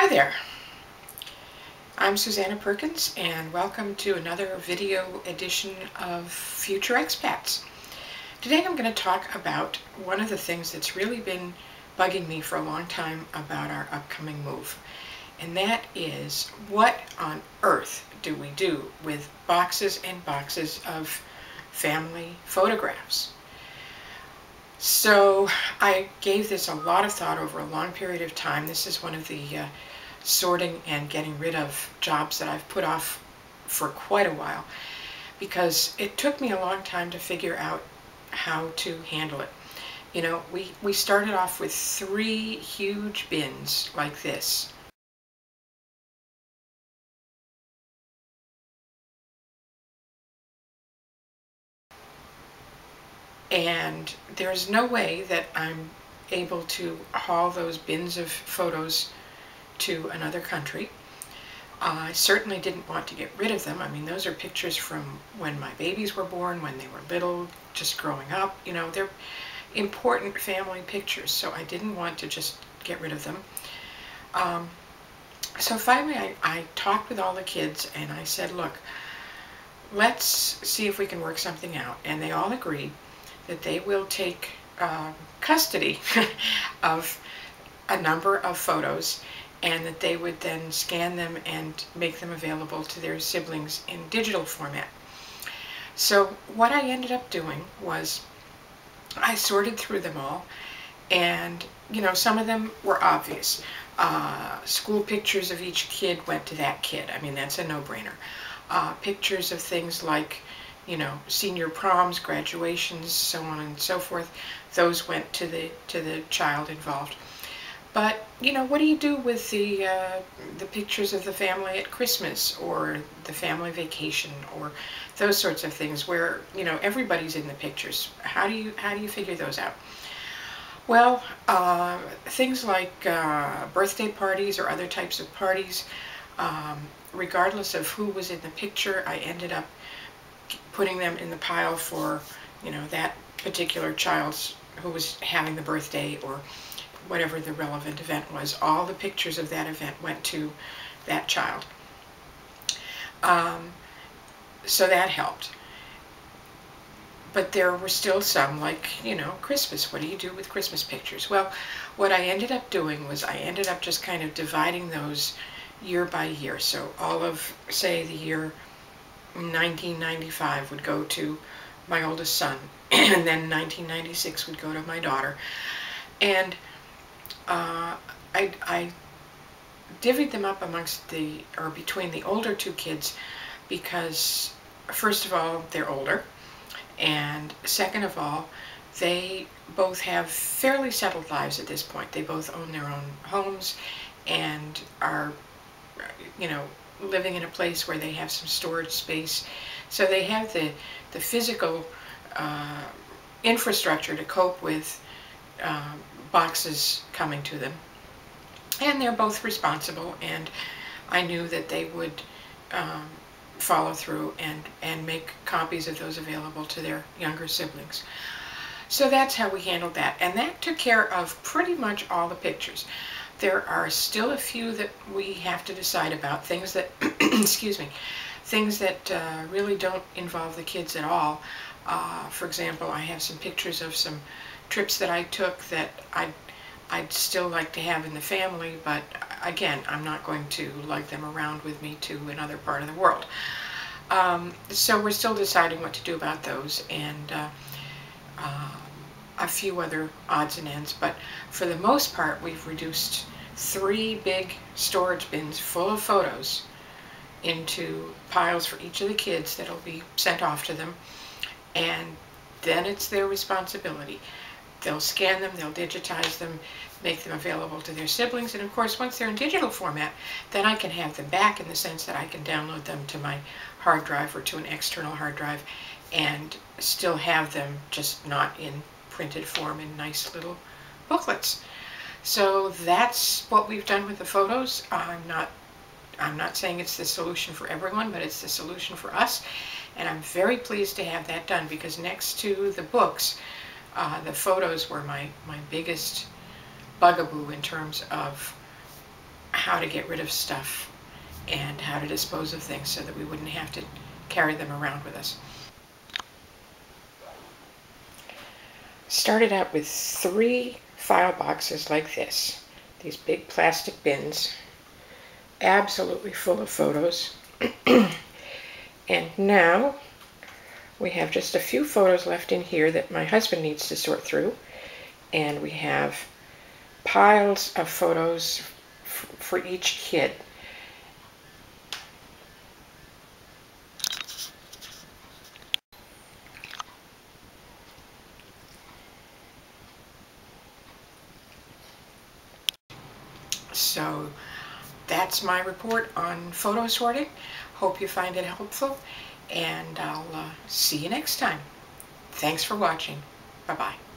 Hi there, I'm Susanna Perkins and welcome to another video edition of Future Expats. Today I'm going to talk about one of the things that's really been bugging me for a long time about our upcoming move, and that is what on earth do we do with boxes and boxes of family photographs. So I gave this a lot of thought over a long period of time. This is one of the sorting and getting rid of jobs that I've put off for quite a while, because it took me a long time to figure out how to handle it. You know, we started off with 3 huge bins like this. And there's no way that I'm able to haul those bins of photos to another country. I certainly didn't want to get rid of them. I mean, those are pictures from when my babies were born, when they were little, just growing up. You know, they're important family pictures, so I didn't want to just get rid of them. So finally I talked with all the kids and I said, look, let's see if we can work something out. And they all agreed that they will take custody of a number of photos, and that they would then scan them and make them available to their siblings in digital format. So what I ended up doing was I sorted through them all, and you know, some of them were obvious. School pictures of each kid went to that kid. I mean, that's a no-brainer. Pictures of things like, you know, senior proms, graduations, so on and so forth, those went to the child involved. But, you know, what do you do with the pictures of the family at Christmas or the family vacation or those sorts of things where, you know, everybody's in the pictures? How do you figure those out? Well, things like birthday parties or other types of parties, regardless of who was in the picture, I ended up putting them in the pile for, you know, that particular child's who was having the birthday or whatever the relevant event was. All the pictures of that event went to that child. So that helped. But there were still some, like, you know, Christmas. What do you do with Christmas pictures? Well, what I ended up doing was I ended up just kind of dividing those year by year. So all of, say, the year 1995 would go to my oldest son, and then 1996 would go to my daughter. And I divvied them up amongst between the older 2 kids because, first of all, they're older, and second of all, they both have fairly settled lives at this point. They both own their own homes and are, you know, living in a place where they have some storage space. So they have the physical infrastructure to cope with boxes coming to them, and they're both responsible, and I knew that they would follow through and make copies of those available to their younger siblings. So that's how we handled that, and that took care of pretty much all the pictures. There are still a few that we have to decide about, things that excuse me, things that really don't involve the kids at all. For example, I have some pictures of some trips that I took that I'd still like to have in the family, but again, I'm not going to lug them around with me to another part of the world. So we're still deciding what to do about those, and a few other odds and ends, but for the most part we've reduced 3 big storage bins full of photos into piles for each of the kids that'll be sent off to them, and then it's their responsibility. They'll scan them, they'll digitize them, make them available to their siblings, and of course once they're in digital format, then I can have them back in the sense that I can download them to my hard drive or to an external hard drive and still have them, just not in printed form in nice little booklets. So that's what we've done with the photos. I'm not saying it's the solution for everyone, but it's the solution for us, and I'm very pleased to have that done, because next to the books, the photos were my biggest bugaboo in terms of how to get rid of stuff and how to dispose of things so that we wouldn't have to carry them around with us. Started out with 3 file boxes like this, these big plastic bins, absolutely full of photos. And now we have just a few photos left in here that my husband needs to sort through, and we have piles of photos for each kid. So that's my report on photo sorting. Hope you find it helpful, and I'll see you next time. Thanks for watching. Bye-bye.